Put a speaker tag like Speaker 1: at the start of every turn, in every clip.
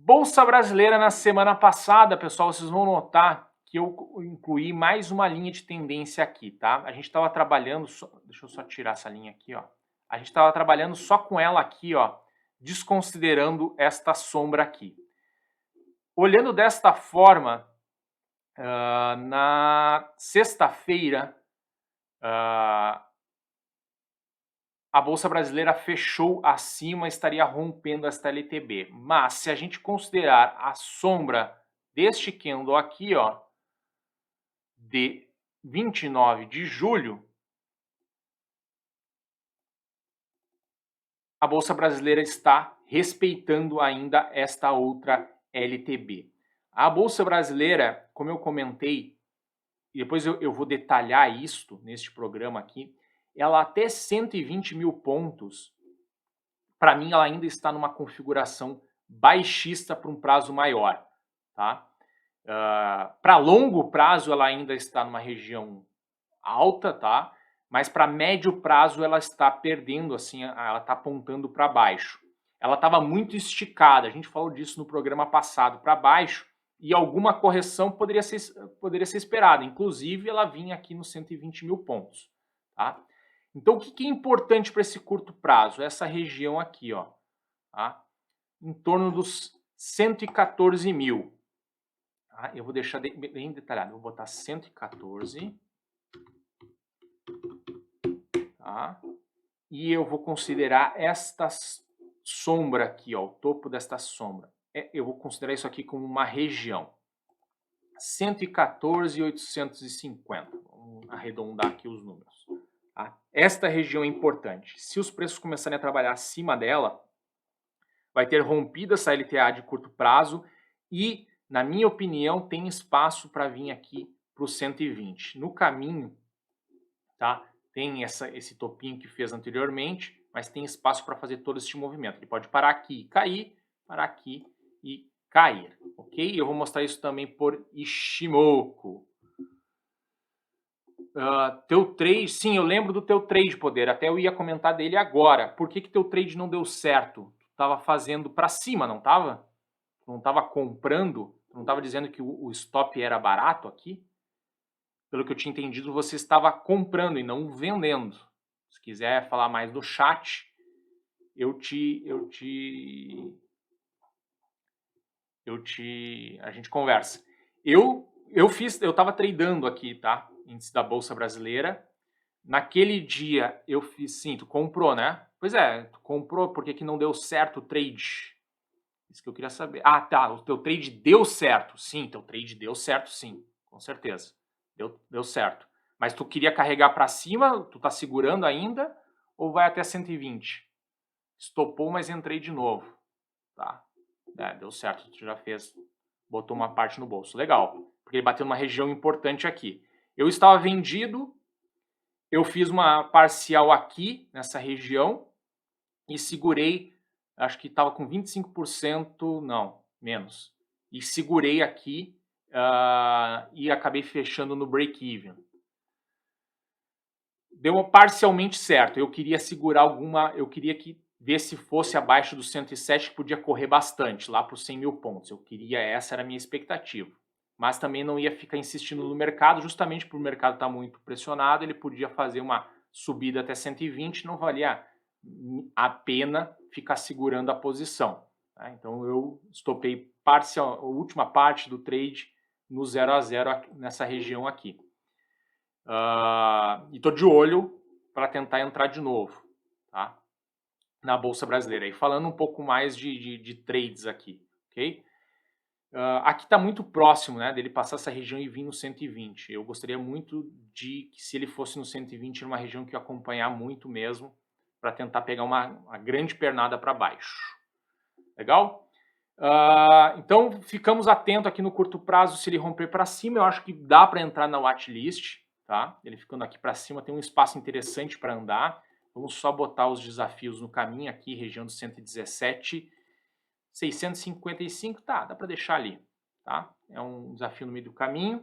Speaker 1: Bolsa Brasileira na semana passada, pessoal, vocês vão notar que eu incluí mais uma linha de tendência aqui, tá? A gente estava trabalhando, deixa eu só tirar essa linha aqui, ó. A gente estava trabalhando só com ela aqui, ó, desconsiderando esta sombra aqui. Olhando desta forma, na sexta-feira, a Bolsa Brasileira fechou acima, estaria rompendo esta LTB. Mas se a gente considerar a sombra deste candle aqui, ó, de 29 de julho, a Bolsa Brasileira está respeitando ainda esta outra LTB. A Bolsa Brasileira, como eu comentei, e depois eu vou detalhar isto neste programa aqui, ela até 120 mil pontos, para mim ela ainda está numa configuração baixista para um prazo maior, tá? Para longo prazo ela ainda está numa região alta, tá? Mas para médio prazo ela está perdendo, assim, ela está apontando para baixo. Ela estava muito esticada, a gente falou disso no programa passado, para baixo, e alguma correção poderia ser esperada. Inclusive, ela vinha aqui nos 120 mil pontos, tá? Então, o que é importante para esse curto prazo? Essa região aqui, ó, tá? Em torno dos 114 mil. Tá? Eu vou deixar bem detalhado, vou botar 114. Tá? E eu vou considerar esta sombra aqui, ó, o topo desta sombra. Eu vou considerar isso aqui como uma região. 114.850. Vamos arredondar aqui os números. Tá? Esta região é importante. Se os preços começarem a trabalhar acima dela, vai ter rompido essa LTA de curto prazo e, na minha opinião, tem espaço para vir aqui para o 120. No caminho, tá? Tem esse topinho que fez anteriormente, mas tem espaço para fazer todo esse movimento. Ele pode parar aqui e cair, parar aqui e cair, ok? Eu vou mostrar isso também por Ishimoku. Teu trade, sim, eu lembro do teu trade, Poder, até eu ia comentar dele agora. Por que teu trade não deu certo? Tu estava fazendo para cima, não estava? Tu não estava comprando? Tu não estava dizendo que o stop era barato aqui? Pelo que eu tinha entendido, você estava comprando e não vendendo. Se quiser falar mais no chat, a gente conversa. Eu estava tradando aqui, tá? Índice da Bolsa Brasileira. Naquele dia eu fiz, sim, tu comprou, né? Pois é, tu comprou, por que não deu certo o trade? Isso que eu queria saber. Ah, tá, o teu trade deu certo. Sim, teu trade deu certo, sim, com certeza. Deu certo. Mas tu queria carregar para cima, tu tá segurando ainda, ou vai até 120? Estopou, mas entrei de novo. Tá? Deu certo, tu já fez, botou uma parte no bolso. Legal, porque ele bateu numa região importante aqui. Eu estava vendido, eu fiz uma parcial aqui, nessa região, e segurei, acho que estava com 25%, não, menos. E segurei aqui e acabei fechando no break-even. Deu parcialmente certo. Eu queria segurar eu queria ver se fosse abaixo dos 107, que podia correr bastante, lá para os 100 mil pontos. Essa era a minha expectativa. Mas também não ia ficar insistindo no mercado, justamente por o mercado estar muito pressionado, ele podia fazer uma subida até 120, não valia a pena ficar segurando a posição. Tá? Então eu estopei a última parte do trade no 0 a 0 nessa região aqui. E estou de olho para tentar entrar de novo, tá? Na Bolsa Brasileira. E falando um pouco mais de trades aqui, ok? Aqui está muito próximo, né, dele passar essa região e vir no 120. Eu gostaria muito de que, se ele fosse no 120, numa região que eu acompanhar muito mesmo, para tentar pegar uma grande pernada para baixo. Legal? Então, ficamos atentos aqui no curto prazo. Se ele romper para cima, eu acho que dá para entrar na watchlist. Tá? Ele ficando aqui para cima, tem um espaço interessante para andar. Vamos só botar os desafios no caminho aqui, região do 117, 655, tá, dá para deixar ali. Tá? É um desafio no meio do caminho.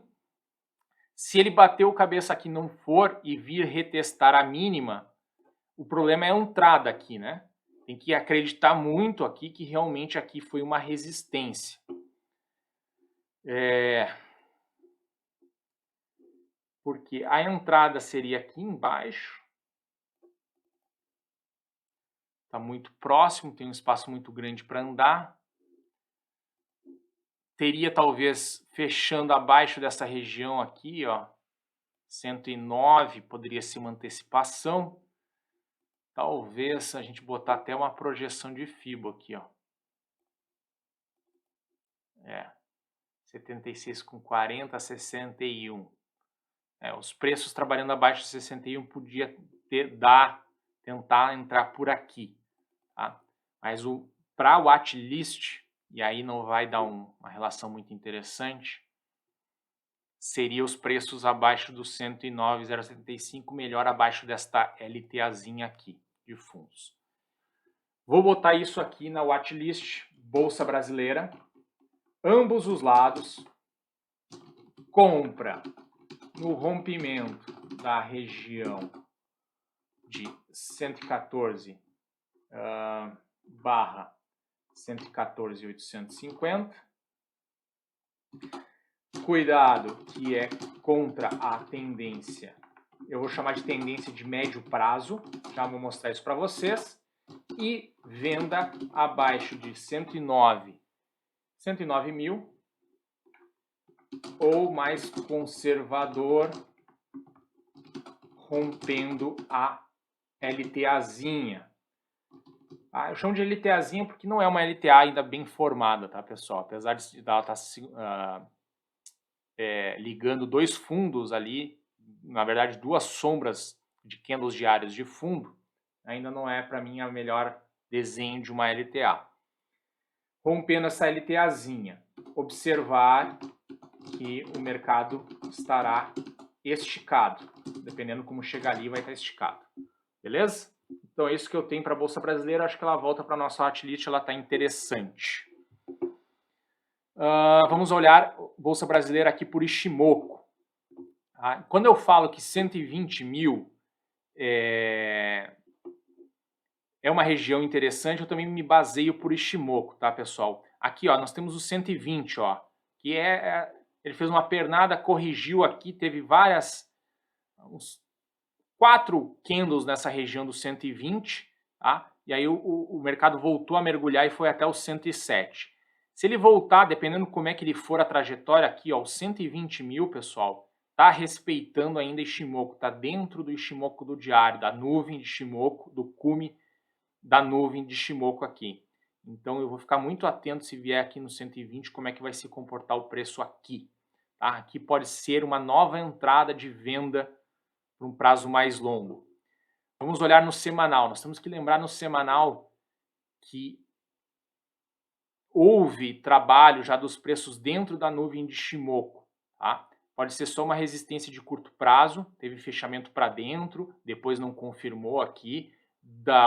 Speaker 1: Se ele bater o cabeça aqui não for e vir retestar a mínima, o problema é a entrada aqui, né? Tem que acreditar muito aqui que realmente aqui foi uma resistência. Porque a entrada seria aqui embaixo. Está muito próximo, tem um espaço muito grande para andar. Teria talvez fechando abaixo dessa região aqui, ó, 109, poderia ser uma antecipação. Talvez a gente botar até uma projeção de FIBO aqui, ó. 76,40 a 61. Os preços trabalhando abaixo de 61 podia tentar entrar por aqui, tá? Mas para o watchlist, e aí não vai dar uma relação muito interessante, seria os preços abaixo do 109,075, melhor abaixo desta LTAzinha aqui de fundos. Vou botar isso aqui na watchlist, Bolsa Brasileira, ambos os lados, compra no rompimento da região de 114 barra 114.850. Cuidado que é contra a tendência, eu vou chamar de tendência de médio prazo, já vou mostrar isso para vocês. E venda abaixo de 109 mil, ou mais conservador, rompendo a LTAzinha. Eu chamo de LTAzinha porque não é uma LTA ainda bem formada, tá, pessoal? Apesar de ela estar ligando dois fundos ali, na verdade duas sombras de candles diários de fundo, ainda não é para mim a melhor desenho de uma LTA. Rompendo essa LTAzinha, observar que o mercado estará esticado. Dependendo como chegar ali, vai estar esticado. Beleza? Então é isso que eu tenho para a Bolsa Brasileira. Acho que ela volta para a nossa watchlist, ela está interessante. Vamos olhar Bolsa Brasileira aqui por Ichimoku. Quando eu falo que 120 mil é uma região interessante, eu também me baseio por Ichimoku, tá, pessoal? Aqui, ó, nós temos o 120, ó, que ele fez uma pernada, corrigiu aqui, teve uns 4 candles nessa região do 120, tá? E aí o mercado voltou a mergulhar e foi até o 107. Se ele voltar, dependendo como é que ele for a trajetória aqui, ó, o 120 mil, pessoal, tá respeitando ainda Ichimoku, tá dentro do Ichimoku do diário, da nuvem de Ichimoku, do cume da nuvem de Ichimoku aqui. Então eu vou ficar muito atento se vier aqui no 120, como é que vai se comportar o preço aqui. Tá? Aqui pode ser uma nova entrada de venda por um prazo mais longo. Vamos olhar no semanal. Nós temos que lembrar no semanal que houve trabalho já dos preços dentro da nuvem de Ichimoku. Tá? Pode ser só uma resistência de curto prazo, teve fechamento para dentro, depois não confirmou aqui,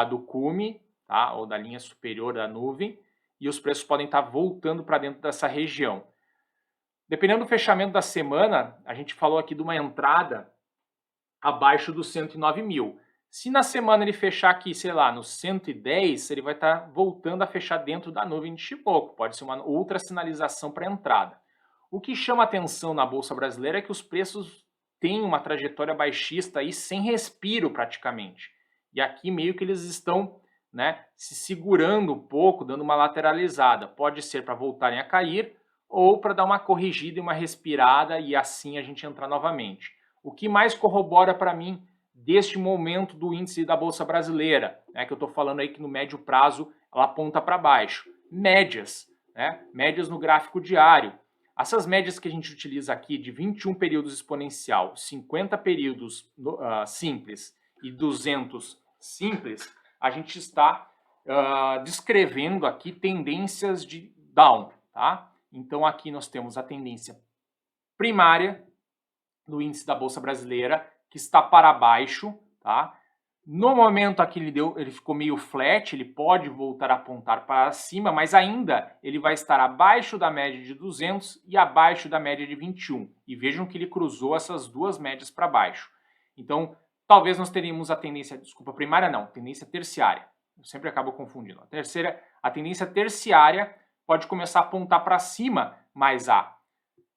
Speaker 1: do cume, tá? Ou da linha superior da nuvem, e os preços podem estar voltando para dentro dessa região. Dependendo do fechamento da semana, a gente falou aqui de uma entrada abaixo dos 109 mil. Se na semana ele fechar aqui, sei lá, no 110, ele vai estar voltando a fechar dentro da nuvem de Ichimoku. Pode ser uma outra sinalização para entrada. O que chama atenção na Bolsa Brasileira é que os preços têm uma trajetória baixista aí sem respiro praticamente. E aqui meio que eles estão, né, se segurando um pouco, dando uma lateralizada. Pode ser para voltarem a cair ou para dar uma corrigida e uma respirada e assim a gente entrar novamente. O que mais corrobora para mim deste momento do índice da Bolsa Brasileira, né, que eu estou falando aí que no médio prazo ela aponta para baixo. Médias, né, médias no gráfico diário. Essas médias que a gente utiliza aqui de 21 períodos exponencial, 50 períodos simples e 200 simples, a gente está descrevendo aqui tendências de down, tá? Então aqui nós temos a tendência primária do índice da Bolsa Brasileira, que está para baixo, tá? No momento aqui ele ficou meio flat, ele pode voltar a apontar para cima, mas ainda ele vai estar abaixo da média de 200 e abaixo da média de 21. E vejam que ele cruzou essas duas médias para baixo. Então, talvez nós teríamos a tendência, desculpa, primária não, tendência terciária. Eu sempre acabo confundindo. A terceira, a tendência terciária pode começar a apontar para cima, mas a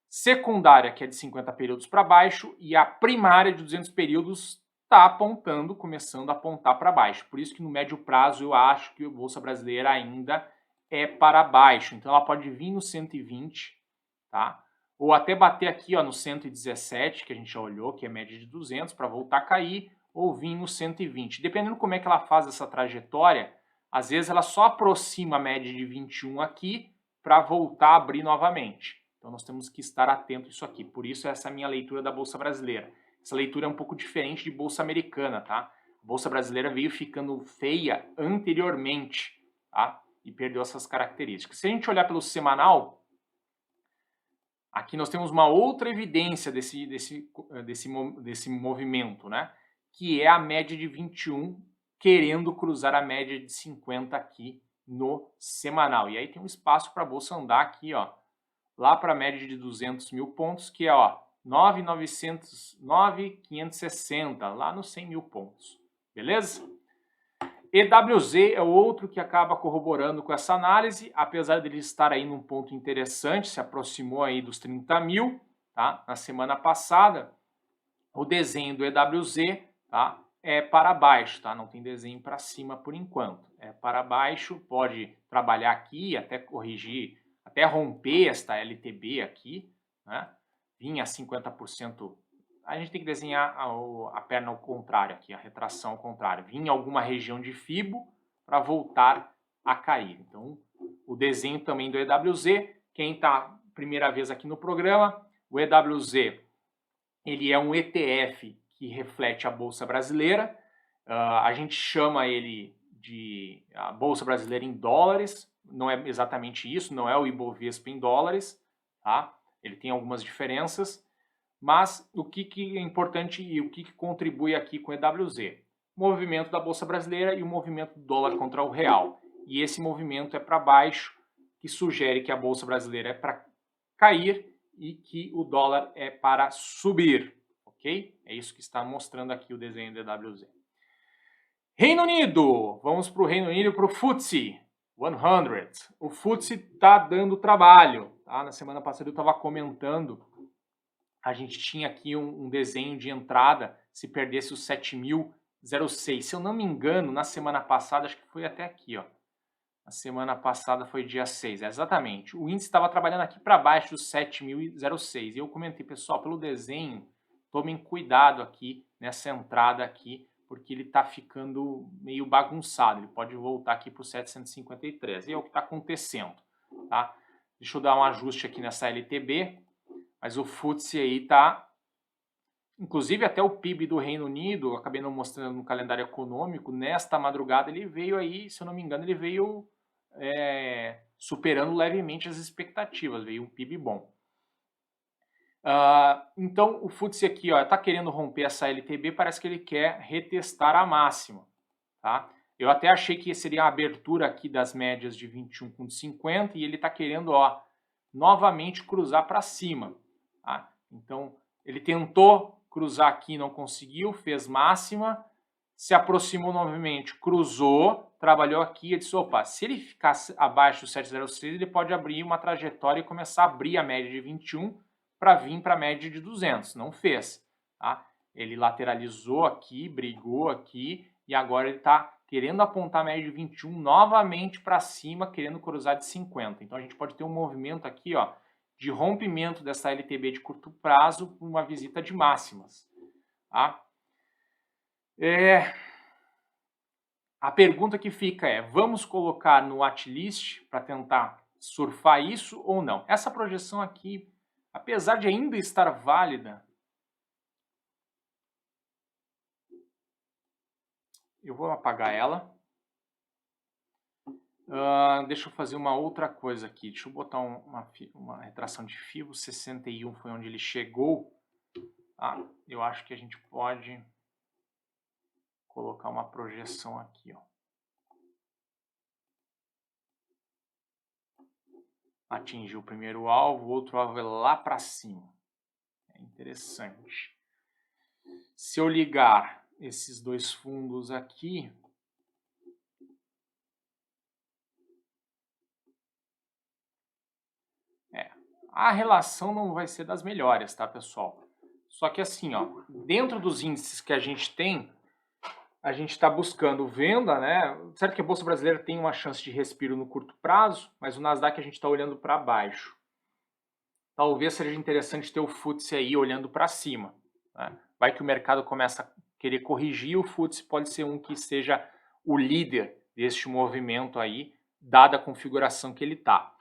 Speaker 1: secundária, que é de 50 períodos para baixo, e a primária de 200 períodos está apontando, começando a apontar para baixo. Por isso que no médio prazo eu acho que a Bolsa Brasileira ainda é para baixo. Então ela pode vir no 120, tá? Ou até bater aqui, ó, no 117, que a gente já olhou, que é média de 200, para voltar a cair, ou vir no 120. Dependendo como é que ela faz essa trajetória, às vezes ela só aproxima a média de 21 aqui para voltar a abrir novamente. Então nós temos que estar atento a isso aqui. Por isso essa é a minha leitura da Bolsa Brasileira. Essa leitura é um pouco diferente de Bolsa Americana, tá? A Bolsa Brasileira veio ficando feia anteriormente, tá? E perdeu essas características. Se a gente olhar pelo semanal, aqui nós temos uma outra evidência desse movimento, né? Que é a média de 21 querendo cruzar a média de 50 aqui no semanal. E aí tem um espaço para a Bolsa andar aqui, ó, lá para a média de 200 mil pontos, que é, ó, 9,560, lá nos 100 mil pontos. Beleza? EWZ é o outro que acaba corroborando com essa análise, apesar dele estar aí num ponto interessante, se aproximou aí dos 30 mil, tá? Na semana passada, o desenho do EWZ, tá? É para baixo, tá? Não tem desenho para cima por enquanto. É para baixo, pode trabalhar aqui, até corrigir, até romper esta LTB aqui, né? Vinha a 50%. A gente tem que desenhar a perna ao contrário aqui, a retração ao contrário. Vinha em alguma região de FIBO para voltar a cair. Então, o desenho também do EWZ, quem está primeira vez aqui no programa, o EWZ, ele é um ETF que reflete a Bolsa Brasileira. A gente chama ele de a Bolsa Brasileira em dólares. Não é exatamente isso, não é o Ibovespa em dólares, tá? Ele tem algumas diferenças. Mas o que é importante e o que contribui aqui com o EWZ? O movimento da Bolsa Brasileira e o movimento do dólar contra o real. E esse movimento é para baixo, que sugere que a Bolsa Brasileira é para cair e que o dólar é para subir, ok? É isso que está mostrando aqui o desenho do EWZ. Reino Unido, vamos para o Reino Unido, para o FTSE 100. O FTSE está dando trabalho, tá? Na semana passada eu estava comentando, a gente tinha aqui um desenho de entrada, se perdesse os 7.006. Se eu não me engano, na semana passada, acho que foi até aqui, ó. A semana passada foi dia 6, exatamente. O índice estava trabalhando aqui para baixo dos 7.006. E eu comentei, pessoal, pelo desenho, tomem cuidado aqui nessa entrada aqui, porque ele está ficando meio bagunçado. Ele pode voltar aqui para o 753. E é o que está acontecendo, tá? Deixa eu dar um ajuste aqui nessa LTB. Mas o FTSE aí tá, inclusive até o PIB do Reino Unido, acabei não mostrando no calendário econômico, nesta madrugada ele veio aí, se eu não me engano, ele veio superando levemente as expectativas, veio um PIB bom. Então o FTSE aqui está querendo romper essa LTB, parece que ele quer retestar a máxima. Tá? Eu até achei que seria a abertura aqui das médias de 21 com 50 e ele está querendo novamente cruzar para cima. Tá? Então ele tentou cruzar aqui, não conseguiu, fez máxima, se aproximou novamente, cruzou, trabalhou aqui e disse, opa, se ele ficar abaixo do 706, ele pode abrir uma trajetória e começar a abrir a média de 21 para vir para a média de 200. Não fez. Tá? Ele lateralizou aqui, brigou aqui e agora ele está querendo apontar a média de 21 novamente para cima, querendo cruzar de 50. Então a gente pode ter um movimento aqui, ó, de rompimento dessa LTB de curto prazo por uma visita de máximas. Tá? A pergunta que fica é, vamos colocar no watchlist para tentar surfar isso ou não? Essa projeção aqui, apesar de ainda estar válida, eu vou apagar ela. Deixa eu fazer uma outra coisa aqui. Deixa eu botar uma retração de FIBO. 61 foi onde ele chegou. Eu acho que a gente pode colocar uma projeção aqui, ó. Atingiu o primeiro alvo, o outro alvo é lá para cima. É interessante. Se eu ligar esses dois fundos aqui, A relação não vai ser das melhores, tá, pessoal? Só que assim, ó, dentro dos índices que a gente tem, a gente está buscando venda, né? Certo que a Bolsa Brasileira tem uma chance de respiro no curto prazo, mas o Nasdaq a gente está olhando para baixo. Talvez seja interessante ter o FTSE aí olhando para cima, né? Vai que o mercado começa a querer corrigir, o FTSE pode ser um que seja o líder deste movimento aí, dada a configuração que ele está.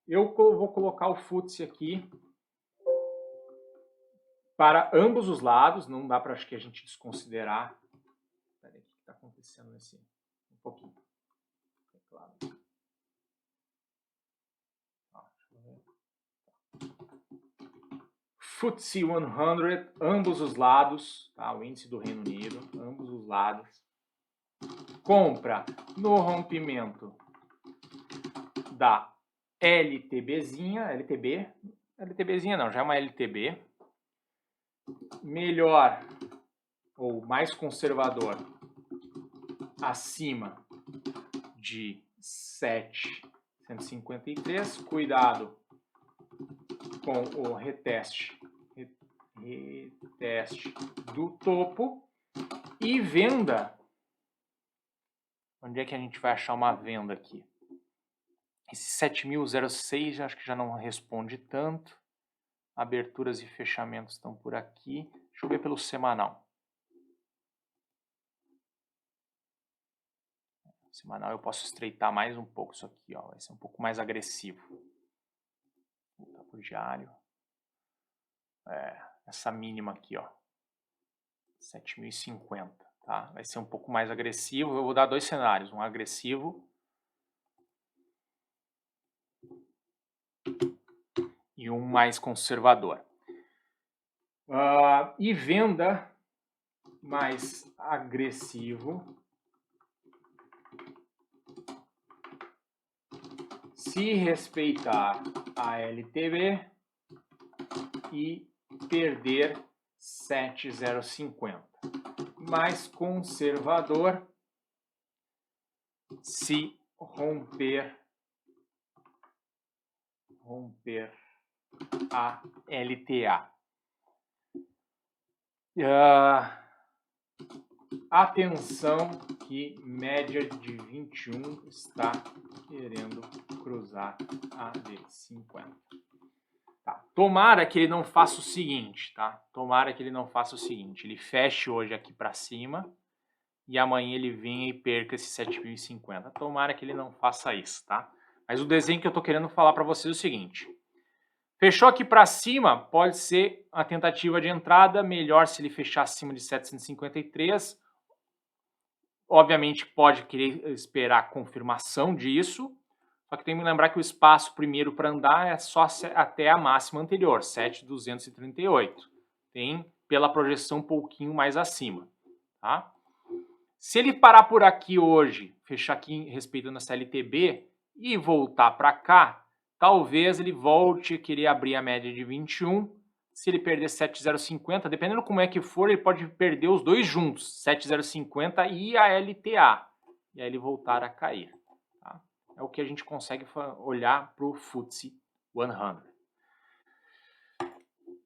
Speaker 1: Eu vou colocar o FTSE aqui para ambos os lados, não dá para acho que a gente desconsiderar. Espera aí, o que está acontecendo nesse um pouquinho. Claro. FTSE 100, ambos os lados, tá? O índice do Reino Unido, ambos os lados. Compra no rompimento da LTBzinha, LTBzinha não, já é uma LTB. Melhor ou mais conservador acima de 753. Cuidado com o reteste do topo e venda. Onde é que a gente vai achar uma venda aqui? Esse 7.006 acho que já não responde tanto. Aberturas e fechamentos estão por aqui. Deixa eu ver pelo semanal. Semanal eu posso estreitar mais um pouco isso aqui, ó. Vai ser um pouco mais agressivo. Vou voltar pro diário. Essa mínima aqui, ó. 7.050, tá? Vai ser um pouco mais agressivo. Eu vou dar dois cenários, um agressivo e um mais conservador. E venda mais agressivo se respeitar a LTB e perder 7.050. Mais conservador se romper a LTA. Atenção que média de 21 está querendo cruzar a de 50. Tá. Tomara que ele não faça o seguinte, tá? Tomara que ele não faça o seguinte, ele feche hoje aqui para cima e amanhã ele venha e perca esse 7.050. Tomara que ele não faça isso, tá? Mas o desenho que eu tô querendo falar para vocês é o seguinte. Fechou aqui para cima, pode ser a tentativa de entrada, melhor se ele fechar acima de 753. Obviamente pode querer esperar a confirmação disso, só que tem que lembrar que o espaço primeiro para andar é só até a máxima anterior, 7.238. Tem pela projeção um pouquinho mais acima, tá? Se ele parar por aqui hoje, fechar aqui respeitando essa LTB e voltar para cá, talvez ele volte a querer abrir a média de 21. Se ele perder 7.050, dependendo como é que for, ele pode perder os dois juntos, 7.050 e a LTA, e aí ele voltar a cair. Tá? É o que a gente consegue olhar para o FTSE 100.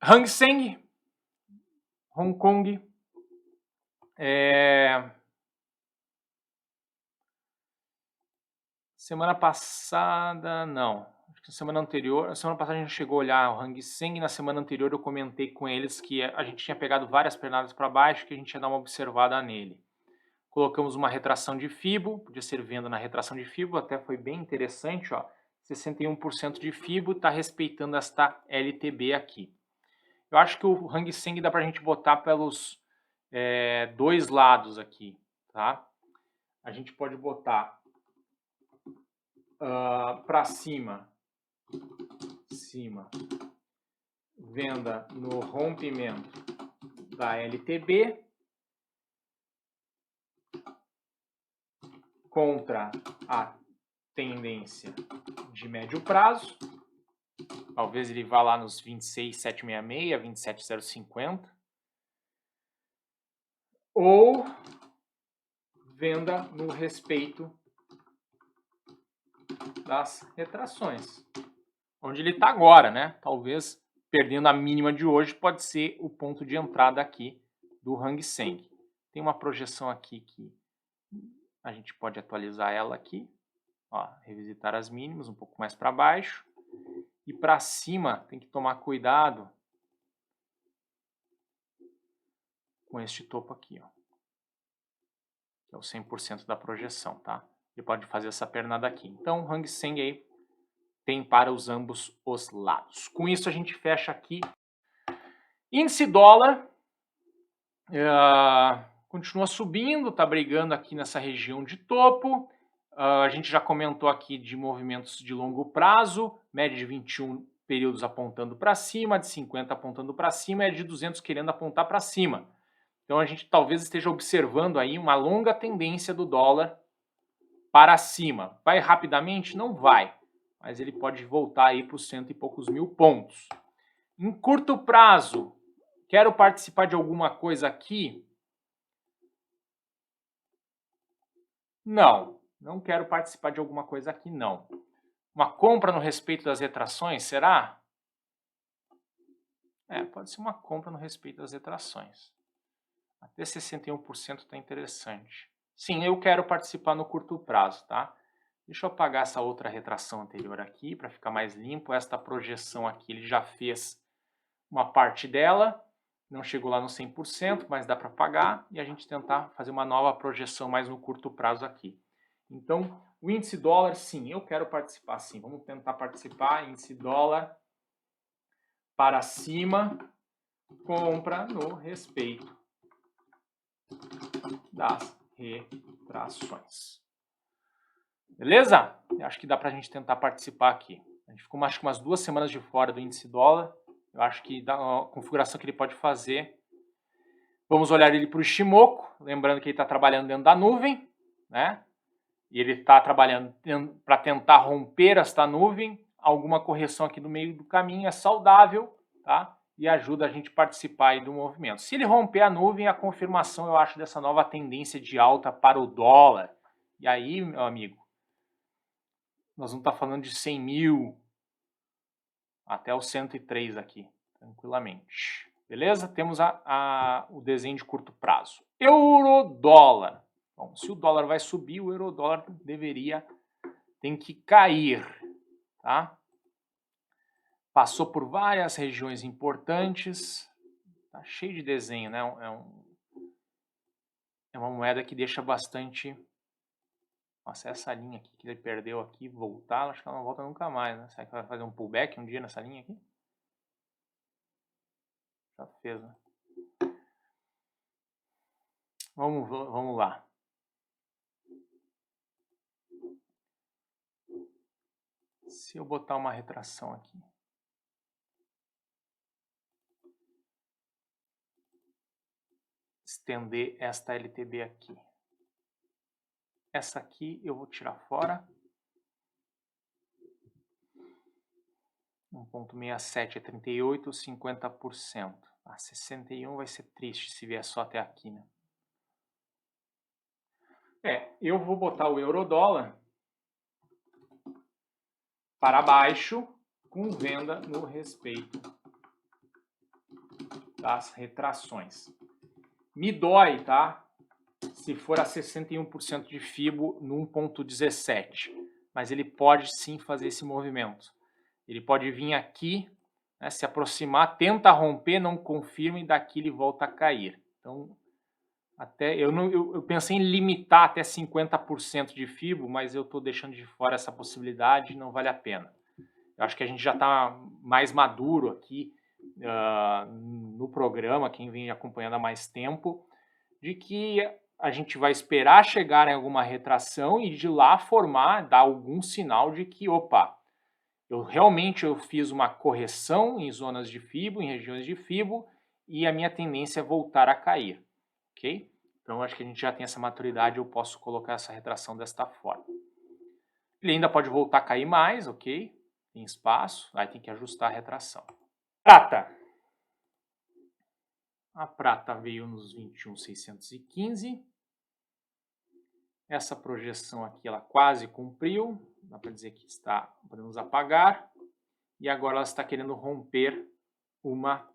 Speaker 1: Hang Seng, Hong Kong, semana passada, não. Acho que semana anterior, a semana passada a gente chegou a olhar o Hang Seng, na semana anterior eu comentei com eles que a gente tinha pegado várias pernadas para baixo, que a gente ia dar uma observada nele. Colocamos uma retração de FIBO, podia ser venda na retração de FIBO, até foi bem interessante, ó. 61% de FIBO, está respeitando esta LTB aqui. Eu acho que o Hang Seng dá para a gente botar pelos dois lados aqui, tá? A gente pode botar para cima, venda no rompimento da LTB, contra a tendência de médio prazo, talvez ele vá lá nos 26.766, 27.050, ou venda no respeito das retrações, onde ele está agora, né? Talvez perdendo a mínima de hoje pode ser o ponto de entrada aqui do Hang Seng. Tem uma projeção aqui que a gente pode atualizar ela aqui, ó, revisitar as mínimas um pouco mais para baixo e para cima tem que tomar cuidado com este topo aqui, ó, que é o 100% da projeção, tá? Ele pode fazer essa pernada aqui. Então, o Hang Seng aí tem para os ambos os lados. Com isso, a gente fecha aqui. Índice dólar continua subindo, está brigando aqui nessa região de topo. A gente já comentou aqui de movimentos de longo prazo, média de 21 períodos apontando para cima, de 50 apontando para cima e de 200 querendo apontar para cima. Então a gente talvez esteja observando aí uma longa tendência do dólar para cima. Vai rapidamente? Não vai, mas ele pode voltar aí para os 100 e poucos mil pontos. Em curto prazo, quero participar de alguma coisa aqui? Não quero participar de alguma coisa aqui, não. Uma compra no respeito das retrações, será? Pode ser uma compra no respeito das retrações. Até 61% está interessante. Sim, eu quero participar no curto prazo, tá? Deixa eu apagar essa outra retração anterior aqui para ficar mais limpo. Esta projeção aqui, ele já fez uma parte dela. Não chegou lá no 100%, mas dá para apagar e a gente tentar fazer uma nova projeção mais no curto prazo aqui. Então, o índice dólar, sim, eu quero participar, sim. Vamos tentar participar. Índice dólar para cima, compra no respeito das retrações. Beleza? Eu acho que dá para a gente tentar participar aqui. A gente ficou acho que umas 2 semanas de fora do índice dólar. Eu acho que da configuração que ele pode fazer. Vamos olhar ele para o Ichimoku, lembrando que ele está trabalhando dentro da nuvem, né? E ele está trabalhando para tentar romper esta nuvem. Alguma correção aqui no meio do caminho é saudável, tá? E ajuda a gente a participar aí do movimento. Se ele romper a nuvem, a confirmação, eu acho, dessa nova tendência de alta para o dólar. E aí, meu amigo, nós vamos estar falando de 100 mil até os 103 aqui, tranquilamente. Beleza? Temos o desenho de curto prazo. Euro-dólar. Bom, se o dólar vai subir, o euro-dólar tem que cair, tá? Passou por várias regiões importantes. Tá cheio de desenho, né? É uma moeda que deixa bastante... Nossa, essa linha aqui que ele perdeu aqui, voltar, acho que ela não volta nunca mais, né? Será que vai fazer um pullback um dia nessa linha aqui? Já fez, né? Vamos lá. Se eu botar uma retração aqui. Estender esta LTB aqui. Essa aqui eu vou tirar fora. 1,67 é 38, 50%. 61 vai ser triste se vier só até aqui, né? Eu vou botar o euro-dólar para baixo com venda no respeito das retrações. Me dói, tá? Se for a 61% de FIBO no 1,17. Mas ele pode sim fazer esse movimento. Ele pode vir aqui, né, se aproximar, tenta romper, não confirma e daqui ele volta a cair. Então, até eu pensei em limitar até 50% de FIBO, mas eu estou deixando de fora essa possibilidade, não vale a pena. Eu acho que a gente já está mais maduro aqui no programa, quem vem acompanhando há mais tempo, de que a gente vai esperar chegar em alguma retração e de lá dar algum sinal de que, opa, eu fiz uma correção em zonas de FIBO, em regiões de FIBO, e a minha tendência é voltar a cair, ok? Então, acho que a gente já tem essa maturidade, eu posso colocar essa retração desta forma. Ele ainda pode voltar a cair mais, ok? Tem espaço, aí tem que ajustar a retração. Prata. A prata veio nos 21.615. Essa projeção aqui, ela quase cumpriu. Dá para dizer que podemos apagar. e agora ela está querendo romper uma...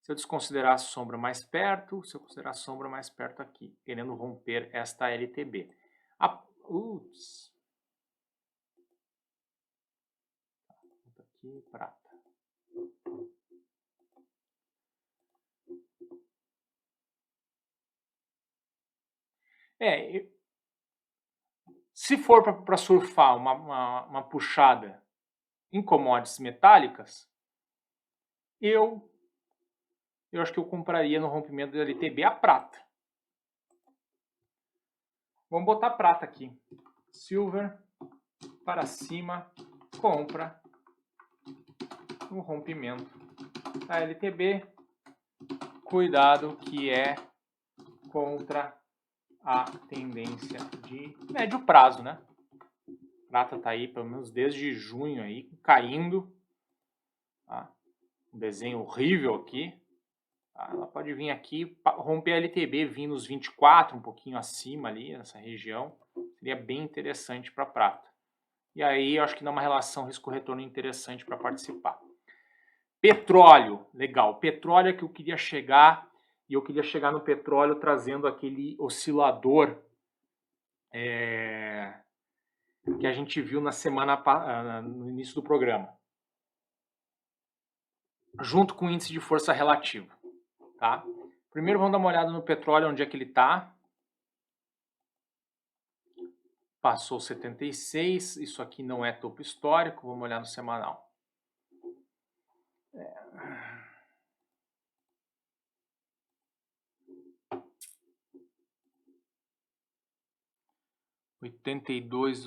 Speaker 1: Se eu desconsiderar a sombra mais perto, se eu considerar a sombra mais perto aqui, querendo romper esta LTB. Ups. Aqui, prata. Se for para surfar uma puxada em commodities metálicas, eu acho que eu compraria no rompimento da LTB a prata. Vamos botar prata aqui. Silver para cima, compra no rompimento da LTB. Cuidado que é contra a tendência de médio prazo, né? Prata tá aí pelo menos desde junho aí caindo. Tá? Um desenho horrível aqui. Tá? Ela pode vir aqui, romper a LTB, vir nos 24, um pouquinho acima ali, nessa região. Seria bem interessante para prata. E aí eu acho que dá uma relação risco-retorno interessante para participar. Petróleo, legal. Petróleo é que eu queria chegar, e eu queria chegar no petróleo trazendo aquele oscilador que a gente viu na semana no início do programa. Junto com o índice de força relativa. Tá? Primeiro vamos dar uma olhada no petróleo, onde é que ele está. Passou 76, isso aqui não é topo histórico, vamos olhar no semanal. 82,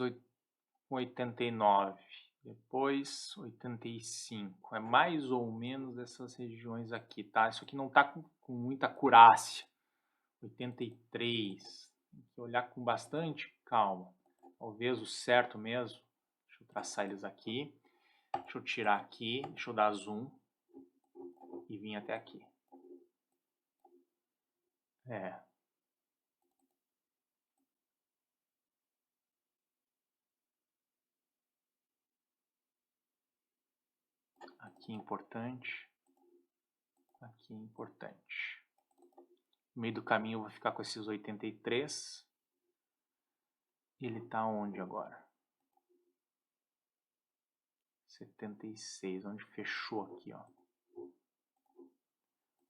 Speaker 1: 89, depois 85, é mais ou menos essas regiões aqui, tá? Isso aqui não tá com muita acurácia. 83, tem que olhar com bastante calma. Talvez o certo mesmo, deixa eu traçar eles aqui, deixa eu tirar aqui, deixa eu dar zoom e vir até aqui. Aqui é importante, aqui é importante. No meio do caminho eu vou ficar com esses 83. Ele tá onde agora? 76, onde fechou aqui, ó.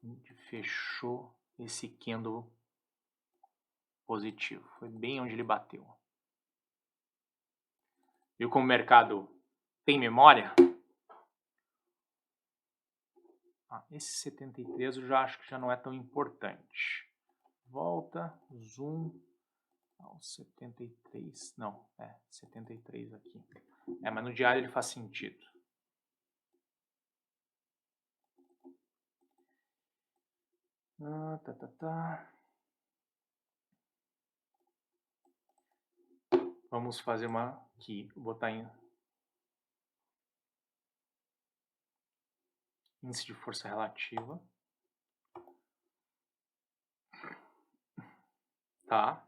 Speaker 1: Onde fechou esse candle positivo. Foi bem onde ele bateu. Viu como o mercado tem memória? Esse 73 eu já acho que já não é tão importante. Volta, zoom ao 73. Não, 73 aqui. Mas no diário ele faz sentido. Vamos fazer uma aqui, vou botar em índice de força relativa. Tá?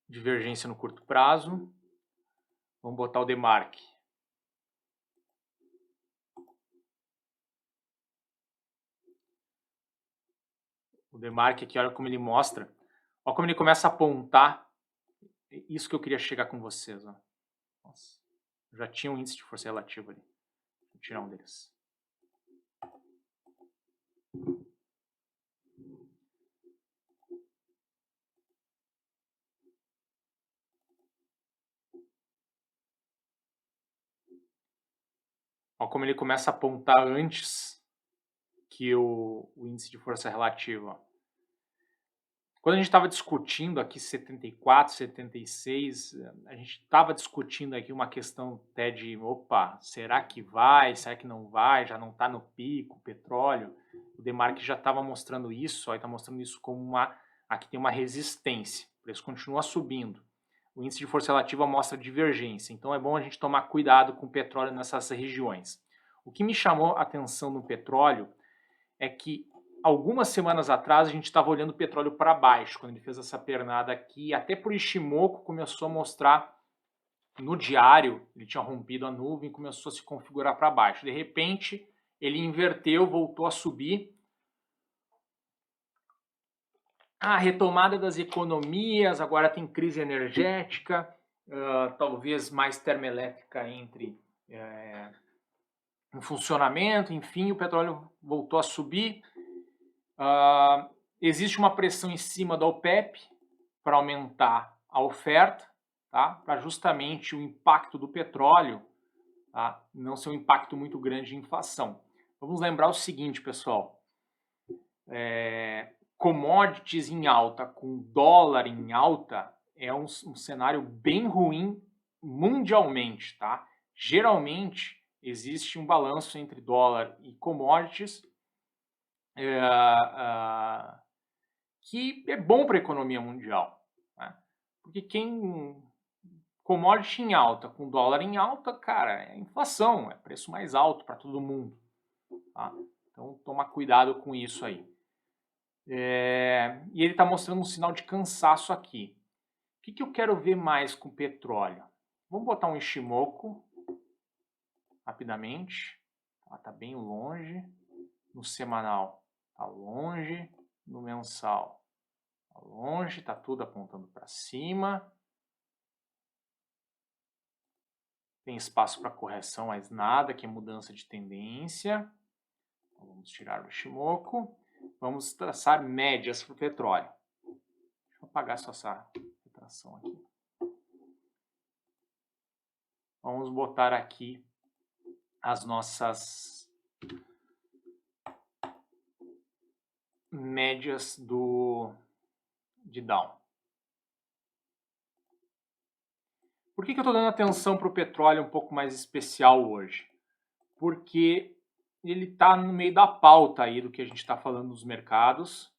Speaker 1: Divergência no curto prazo. Vamos botar o DMARC. O DMARC aqui, olha como ele mostra. Olha como ele começa a apontar. Isso que eu queria chegar com vocês. Ó. Nossa, já tinha um índice de força relativa ali. Vou tirar um deles. Olha como ele começa a apontar antes que o índice de força relativa. Quando a gente estava discutindo aqui 74, 76, a gente estava discutindo aqui uma questão até de, opa, será que vai, será que não vai, já não está no pico, petróleo. O DMARC já estava mostrando isso, está mostrando isso como aqui tem uma resistência, o preço continua subindo. O índice de força relativa mostra divergência, então é bom a gente tomar cuidado com o petróleo nessas regiões. O que me chamou a atenção no petróleo é que algumas semanas atrás a gente estava olhando o petróleo para baixo, quando ele fez essa pernada aqui, até por Ishimoku começou a mostrar no diário, ele tinha rompido a nuvem e começou a se configurar para baixo. De repente, ele inverteu, voltou a subir. A retomada das economias, agora tem crise energética, talvez mais termoelétrica entre em funcionamento, enfim, o petróleo voltou a subir. Existe uma pressão em cima da OPEP para aumentar a oferta, tá? Para justamente o impacto do petróleo, tá? Não ser um impacto muito grande de inflação. Vamos lembrar o seguinte, pessoal. Commodities em alta com dólar em alta é um cenário bem ruim mundialmente, tá? Geralmente existe um balanço entre dólar e commodities que é bom para a economia mundial, né? Porque commodity em alta com dólar em alta, cara, é inflação, é preço mais alto para todo mundo, tá? Então toma cuidado com isso aí. E ele está mostrando um sinal de cansaço aqui. O que eu quero ver mais com petróleo? Vamos botar um Ishimoku rapidamente. Está bem longe. No semanal está longe. No mensal está longe. Está tudo apontando para cima. Tem espaço para correção, mas nada, que é mudança de tendência. Então, vamos tirar o Ishimoku. Vamos traçar médias para o petróleo. Deixa eu apagar só essa retração aqui. Vamos botar aqui as nossas médias de Dow. Por que eu estou dando atenção para o petróleo um pouco mais especial hoje? Porque ele está no meio da pauta aí do que a gente está falando nos mercados,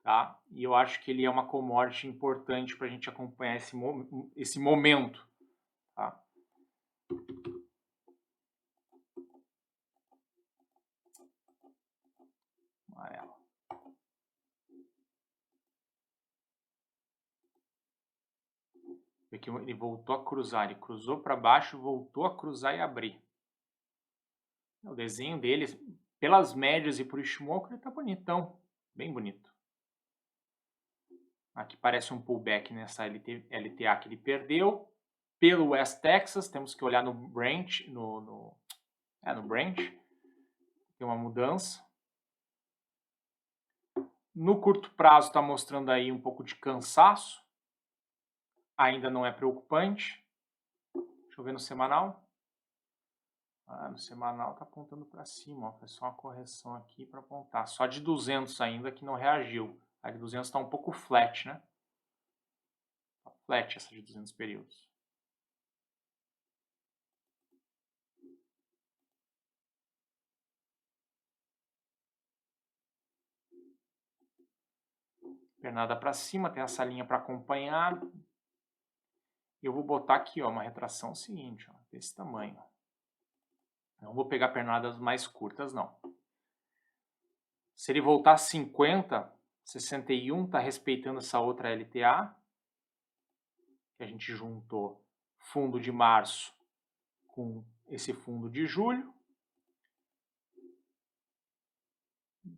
Speaker 1: tá? E eu acho que ele é uma commodity importante para a gente acompanhar esse momento, tá? Amarelo. Aqui ele voltou a cruzar, ele cruzou para baixo, voltou a cruzar e abrir. O desenho dele, pelas médias e por Ishimoku, ele está bonitão, bem bonito. Aqui parece um pullback nessa LTA que ele perdeu. Pelo West Texas, temos que olhar no Brent, no Brent, tem uma mudança. No curto prazo está mostrando aí um pouco de cansaço, ainda não é preocupante. Deixa eu ver no semanal. No semanal está apontando para cima, ó. Foi só uma correção aqui para apontar. Só de 200 ainda que não reagiu. A de 200 está um pouco flat, né? Tá flat essa de 200 períodos. Pernada para cima, tem essa linha para acompanhar. Eu vou botar aqui, ó, uma retração seguinte, ó, desse tamanho. Não vou pegar pernadas mais curtas, não. Se ele voltar a 50, 61, está respeitando essa outra LTA, que a gente juntou fundo de março com esse fundo de julho.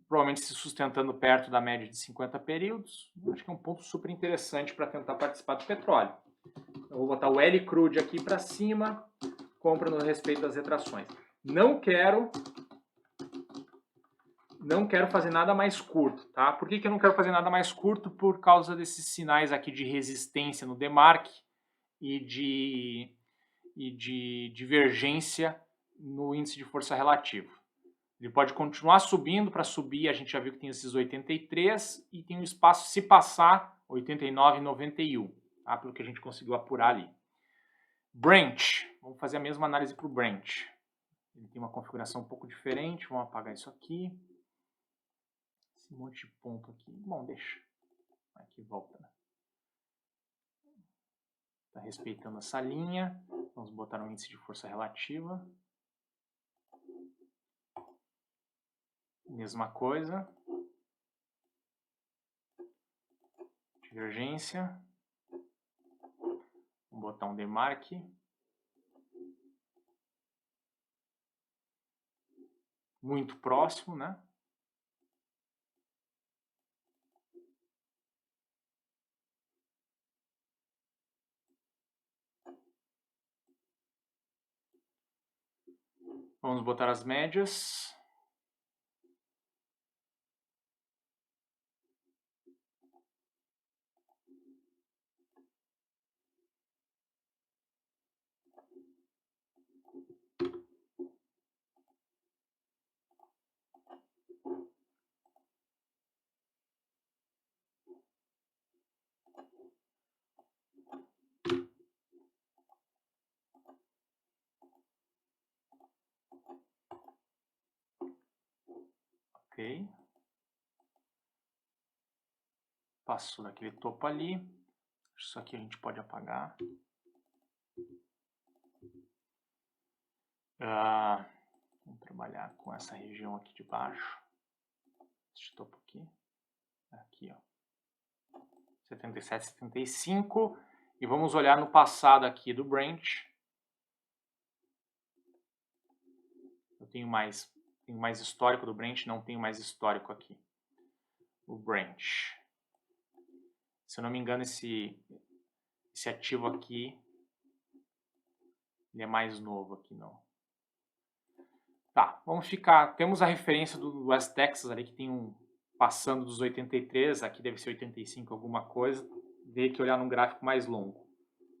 Speaker 1: Provavelmente se sustentando perto da média de 50 períodos. Acho que é um ponto super interessante para tentar participar do petróleo. Eu vou botar o L crude aqui para cima, compra no respeito das retrações. Não quero fazer nada mais curto, tá? Por que eu não quero fazer nada mais curto? Por causa desses sinais aqui de resistência no DMARC e de divergência no índice de força relativa. Ele pode continuar subindo. Para subir, a gente já viu que tem esses 83 e tem um espaço, se passar, 89 e 91, tá? Pelo que a gente conseguiu apurar ali. Brent, vamos fazer a mesma análise para o Brent. Ele tem uma configuração um pouco diferente, vamos apagar isso aqui. Esse monte de ponto aqui, bom, deixa. Aqui volta, né? Está respeitando essa linha. Vamos botar um índice de força relativa. Mesma coisa. Divergência. Vou botar um DMARC. muito próximo, né? Vamos botar as médias. Ok. Passou daquele topo ali. Isso aqui a gente pode apagar. Vamos trabalhar com essa região aqui de baixo. Este topo aqui. Aqui, ó. 77, 75. E vamos olhar no passado aqui do Brent. Eu tenho mais histórico do Brent, não tenho mais histórico aqui. O Brent. Se eu não me engano, esse ativo aqui, ele é mais novo aqui, não. Tá, vamos ficar... Temos a referência do West Texas ali, que tem passando dos 83, aqui deve ser 85 alguma coisa. Veio que olhar num gráfico mais longo,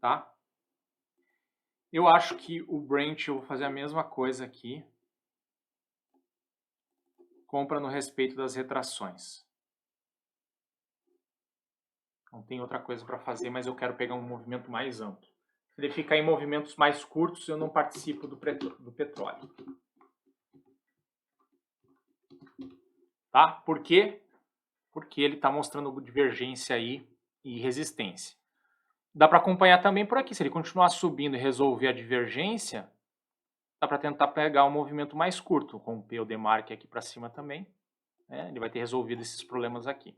Speaker 1: tá? Eu acho que o Brent, eu vou fazer a mesma coisa aqui. Compra no respeito das retrações. Não tem outra coisa para fazer, mas eu quero pegar um movimento mais amplo. Se ele ficar em movimentos mais curtos, eu não participo do petróleo. Tá? Por quê? Porque ele está mostrando divergência aí e resistência. Dá para acompanhar também por aqui. Se ele continuar subindo e resolver a divergência, dá para tentar pegar um movimento mais curto, romper o demarque aqui para cima também. Né? Ele vai ter resolvido esses problemas aqui.